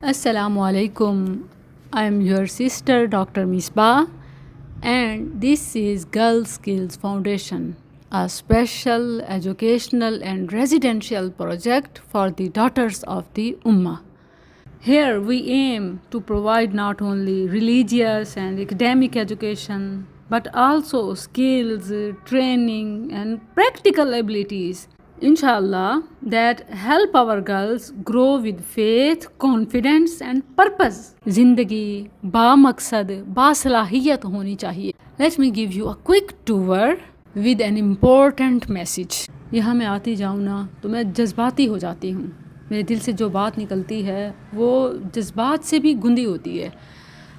Assalamu alaikum. I am your sister Dr. Misbah, and this is Girl Skills Foundation, a special educational and residential project for the daughters of the Ummah. Here we aim to provide not only religious and academic education, but also skills, training, and practical abilities, inshallah, that help our girls grow with faith, confidence and purpose. زندگی بامقصد باصلاحیت ہونی چاہیے. Let me give you a quick tour with an important message. یہاں میں آتی جاؤں نا تو میں جذباتی ہو جاتی ہوں. میرے دل سے جو بات نکلتی ہے وہ جذبات سے بھی گندی ہوتی ہے.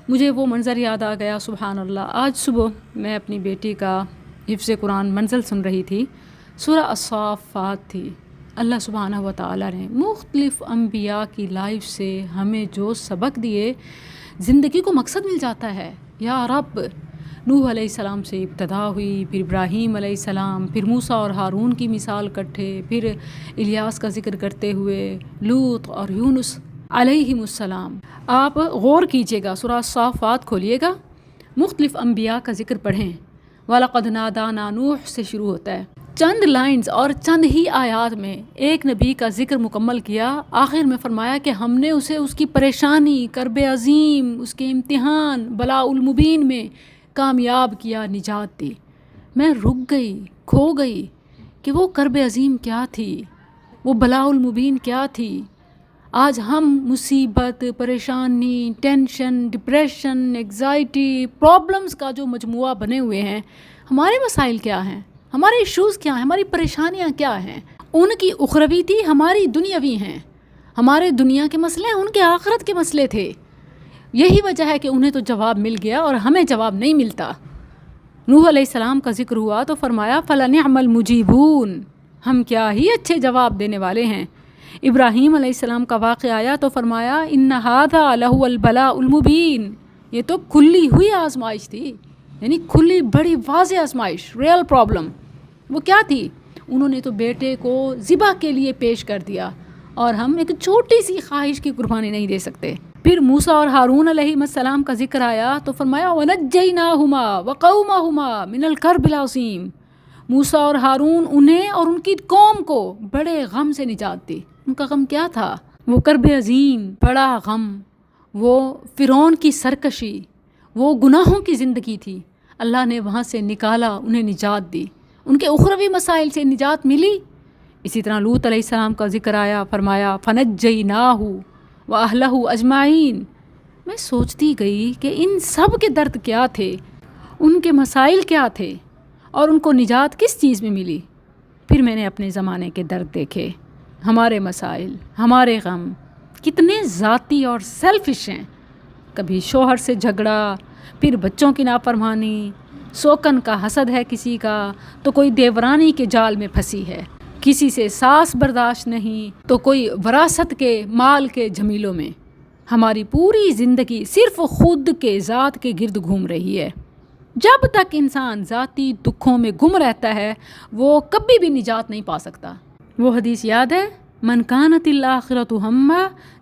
مجھے وہ منظر یاد آ گیا. سبحان اللہ. آج صبح میں اپنی بیٹی کا حفظ قرآن منزل سن رہی تھی. سورہ الصافات تھی. اللہ سبحانہ و تعالیٰ نے مختلف انبیاء کی لائف سے ہمیں جو سبق دیے، زندگی کو مقصد مل جاتا ہے. یا رب، نوح علیہ السلام سے ابتدا ہوئی، پھر ابراہیم علیہ السلام، پھر موسیٰ اور ہارون کی مثال کٹھے، پھر الیاس کا ذکر کرتے ہوئے لوط اور یونس علیہم السلام. آپ غور کیجیے گا، سورہ الصافات کھولیے گا، مختلف انبیاء کا ذکر پڑھیں. وَلَقَدْ نَادَانَا نوح سے شروع ہوتا ہے. چند لائنز اور چند ہی آیات میں ایک نبی کا ذکر مکمل کیا. آخر میں فرمایا کہ ہم نے اسے اس کی پریشانی، کرب عظیم، اس کے امتحان بلاء المبین میں کامیاب کیا، نجات دی. میں رک گئی، کھو گئی کہ وہ کرب عظیم کیا تھی، وہ بلاء المبین کیا تھی. آج ہم مصیبت، پریشانی، ٹینشن، ڈپریشن، انگزائٹی، پرابلمز کا جو مجموعہ بنے ہوئے ہیں. ہمارے مسائل کیا ہیں؟ ہمارے ایشوز کیا ہیں؟ ہماری پریشانیاں کیا ہیں؟ ان کی اخروی تھی، ہماری دنیاوی ہیں. ہمارے دنیا کے مسئلے، ان کے آخرت کے مسئلے تھے. یہی وجہ ہے کہ انہیں تو جواب مل گیا اور ہمیں جواب نہیں ملتا. نوح علیہ السلام کا ذکر ہوا تو فرمایا فَلَنِعْمَ الْمُجِيبُونَ، ہم کیا ہی اچھے جواب دینے والے ہیں. ابراہیم علیہ السلام کا واقعہ آیا تو فرمایا إِنَّ هَذَا لَهُوَ الْبَلَاءُ الْمُبِينُ، یہ تو کھلی ہوئی آزمائش تھی، یعنی کھلی بڑی واضح آزمائش، ریئل پرابلم. وہ کیا تھی؟ انہوں نے تو بیٹے کو ذبح کے لیے پیش کر دیا، اور ہم ایک چھوٹی سی خواہش کی قربانی نہیں دے سکتے. پھر موسیٰ اور ہارون علیہ السلام کا ذکر آیا تو فرمایا وَنَجَّيْنَاهُمَا وَقَوْمَهُمَا مِنَ الْكَرْبِ الْعَظِيمِ، موسیٰ اور ہارون انہیں اور ان کی قوم کو بڑے غم سے نجات دی. ان کا غم کیا تھا؟ وہ کرب عظیم، بڑا غم، وہ فرعون کی سرکشی، وہ گناہوں کی زندگی تھی. اللہ نے وہاں سے نکالا، انہیں نجات دی، ان کے اخروی مسائل سے نجات ملی. اسی طرح لوط علیہ السلام کا ذکر آیا، فرمایا فَنَجَّيْنَاهُ وَأَهْلَهُ أَجْمَعِينَ. میں سوچتی گئی کہ ان سب کے درد کیا تھے، ان کے مسائل کیا تھے، اور ان کو نجات کس چیز میں ملی. پھر میں نے اپنے زمانے کے درد دیکھے. ہمارے مسائل، ہمارے غم کتنے ذاتی اور سیلفش ہیں. کبھی شوہر سے جھگڑا، پھر بچوں کی نافرمانی، سوکن کا حسد ہے کسی کا تو کوئی دیورانی کے جال میں پھنسی ہے، کسی سے ساس برداشت نہیں تو کوئی وراثت کے مال کے جھمیلوں میں. ہماری پوری زندگی صرف خود کے ذات کے گرد گھوم رہی ہے. جب تک انسان ذاتی دکھوں میں گم رہتا ہے وہ کبھی بھی نجات نہیں پا سکتا. وہ حدیث یاد ہے، من کانت الآخرۃ ہمہ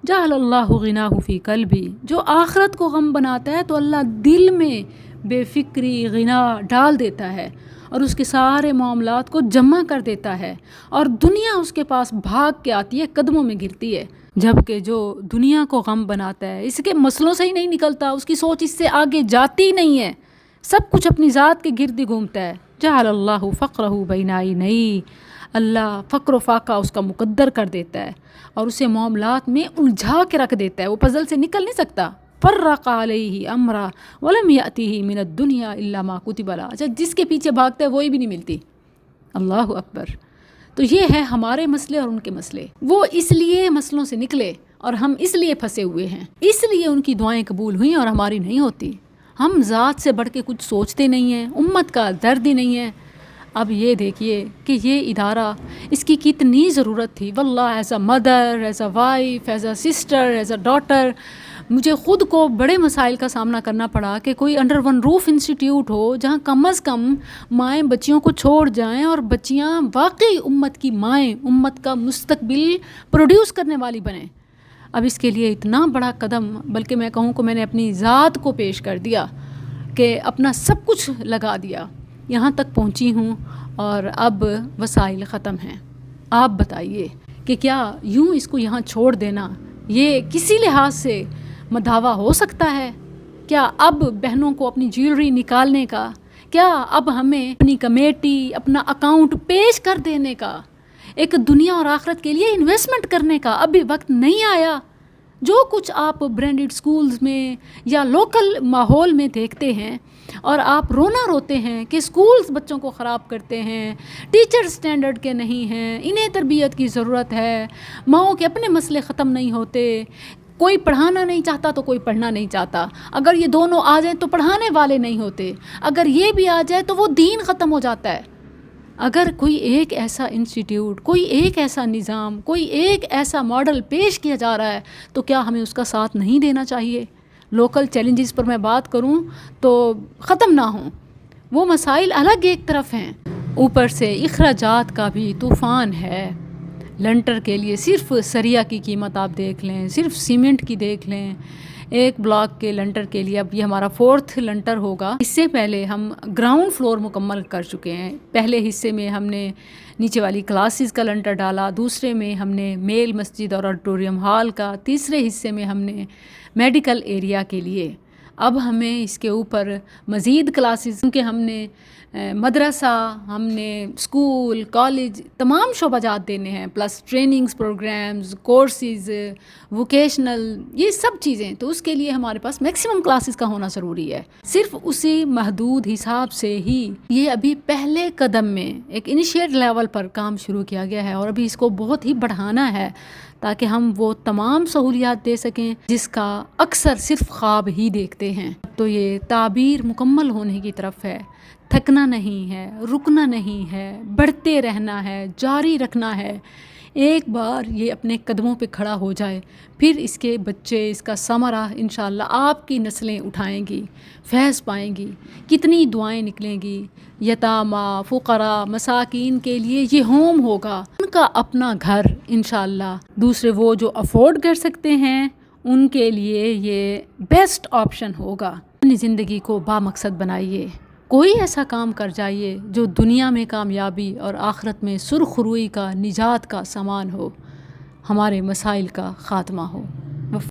جعل اللہ غناہ فی قلبی، جو آخرت کو غم بناتا ہے تو اللہ دل میں بے فکری، غنا ڈال دیتا ہے اور اس کے سارے معاملات کو جمع کر دیتا ہے، اور دنیا اس کے پاس بھاگ کے آتی ہے، قدموں میں گرتی ہے. جبکہ جو دنیا کو غم بناتا ہے اس کے مسئلوں سے ہی نہیں نکلتا، اس کی سوچ اس سے آگے جاتی نہیں ہے، سب کچھ اپنی ذات کے گرد ہی گھومتا ہے. جعل اللہ فقرہ بین عینیہ، اللہ فقر و فاقہ اس کا مقدر کر دیتا ہے اور اسے معاملات میں الجھا کے رکھ دیتا ہے. وہ پزل سے نکل نہیں سکتا. فرق علیہ امرا ولم یأتہ من الدنیا الا ما کتب له. اچھا، جس کے پیچھے بھاگتا ہے وہی بھی نہیں ملتی. اللہ اکبر. تو یہ ہے ہمارے مسئلے اور ان کے مسئلے. وہ اس لیے مسئلوں سے نکلے اور ہم اس لیے پھنسے ہوئے ہیں، اس لیے ان کی دعائیں قبول ہوئیں اور ہماری نہیں ہوتی. ہم ذات سے بڑھ کے کچھ سوچتے نہیں ہیں، امت کا درد ہی نہیں ہے. اب یہ دیکھیے کہ یہ ادارہ، اس کی کتنی ضرورت تھی. واللہ as a mother, as a wife, as a sister, as a daughter, مجھے خود کو بڑے مسائل کا سامنا کرنا پڑا کہ کوئی انڈر ون روف انسٹیٹیوٹ ہو جہاں کم از کم مائیں بچیوں کو چھوڑ جائیں اور بچیاں واقعی امت کی مائیں، امت کا مستقبل پروڈیوس کرنے والی بنیں. اب اس کے لیے اتنا بڑا قدم، بلکہ میں کہوں کہ میں نے اپنی ذات کو پیش کر دیا، کہ اپنا سب کچھ لگا دیا، یہاں تک پہنچی ہوں اور اب وسائل ختم ہیں۔ آپ بتائیے کہ کیا یوں اس کو یہاں چھوڑ دینا یہ کسی لحاظ سے مداوا ہو سکتا ہے؟ کیا اب بہنوں کو اپنی جیولری نکالنے کا، کیا اب ہمیں اپنی کمیٹی، اپنا اکاؤنٹ پیش کر دینے کا، ایک دنیا اور آخرت کے لیے انویسٹمنٹ کرنے کا ابھی وقت نہیں آیا؟ جو کچھ آپ برانڈڈ سکولز میں یا لوکل ماحول میں دیکھتے ہیں اور آپ رونا روتے ہیں کہ سکولز بچوں کو خراب کرتے ہیں، ٹیچر سٹینڈرڈ کے نہیں ہیں، انہیں تربیت کی ضرورت ہے، ماؤں کے اپنے مسئلے ختم نہیں ہوتے، کوئی پڑھانا نہیں چاہتا تو کوئی پڑھنا نہیں چاہتا، اگر یہ دونوں آ جائیں تو پڑھانے والے نہیں ہوتے، اگر یہ بھی آ جائے تو وہ دین ختم ہو جاتا ہے۔ اگر کوئی ایک ایسا انسٹیٹیوٹ، کوئی ایک ایسا نظام، کوئی ایک ایسا ماڈل پیش کیا جا رہا ہے تو کیا ہمیں اس کا ساتھ نہیں دینا چاہیے؟ لوکل چیلنجز پر میں بات کروں تو ختم نہ ہوں، وہ مسائل الگ ایک طرف ہیں، اوپر سے اخراجات کا بھی طوفان ہے۔ لنٹر کے لیے صرف سریا کی قیمت آپ دیکھ لیں، صرف سیمنٹ کی دیکھ لیں، ایک بلاک کے لنٹر کے لیے، اب یہ ہمارا 4تھ لنٹر ہوگا۔ اس سے پہلے ہم گراؤنڈ فلور مکمل کر چکے ہیں۔ پہلے حصے میں ہم نے نیچے والی کلاسز کا لنٹر ڈالا، دوسرے میں ہم نے میل مسجد اور آڈیٹوریم ہال کا، تیسرے حصے میں ہم نے میڈیکل ایریا کے لیے۔ اب ہمیں اس کے اوپر مزید کلاسز، کیونکہ ہم نے مدرسہ، ہم نے اسکول، کالج، تمام شعبہ جات دینے ہیں، plus trainings programmes, courses, vocational, یہ سب چیزیں، تو اس کے لیے ہمارے پاس میکسیمم کلاسز کا ہونا ضروری ہے۔ صرف اسی محدود حساب سے ہی یہ ابھی پہلے قدم میں ایک انیشیٹ لیول پر کام شروع کیا گیا ہے، اور ابھی اس کو بہت ہی بڑھانا ہے تاکہ ہم وہ تمام سہولیات دے سکیں جس کا اکثر صرف خواب ہی دیکھتے ہیں۔ تو یہ تعبیر مکمل ہونے کی طرف ہے، تھکنا نہیں ہے، رکنا نہیں ہے، بڑھتے رہنا ہے، جاری رکھنا ہے۔ ایک بار یہ اپنے قدموں پہ کھڑا ہو جائے، پھر اس کے بچے، اس کا ثمرہ انشاءاللہ آپ کی نسلیں اٹھائیں گی، فیض پائیں گی، کتنی دعائیں نکلیں گی، یتامہ، فقراء، مساکین کے لیے یہ ہوم ہوگا، ان کا اپنا گھر انشاءاللہ۔ دوسرے وہ جو افورڈ کر سکتے ہیں ان کے لیے یہ بیسٹ آپشن ہوگا۔ اپنی زندگی کو بامقصد بنائیے، کوئی ایسا کام کر جائیے جو دنیا میں کامیابی اور آخرت میں سرخروئی کا، نجات کا سامان ہو، ہمارے مسائل کا خاتمہ ہو۔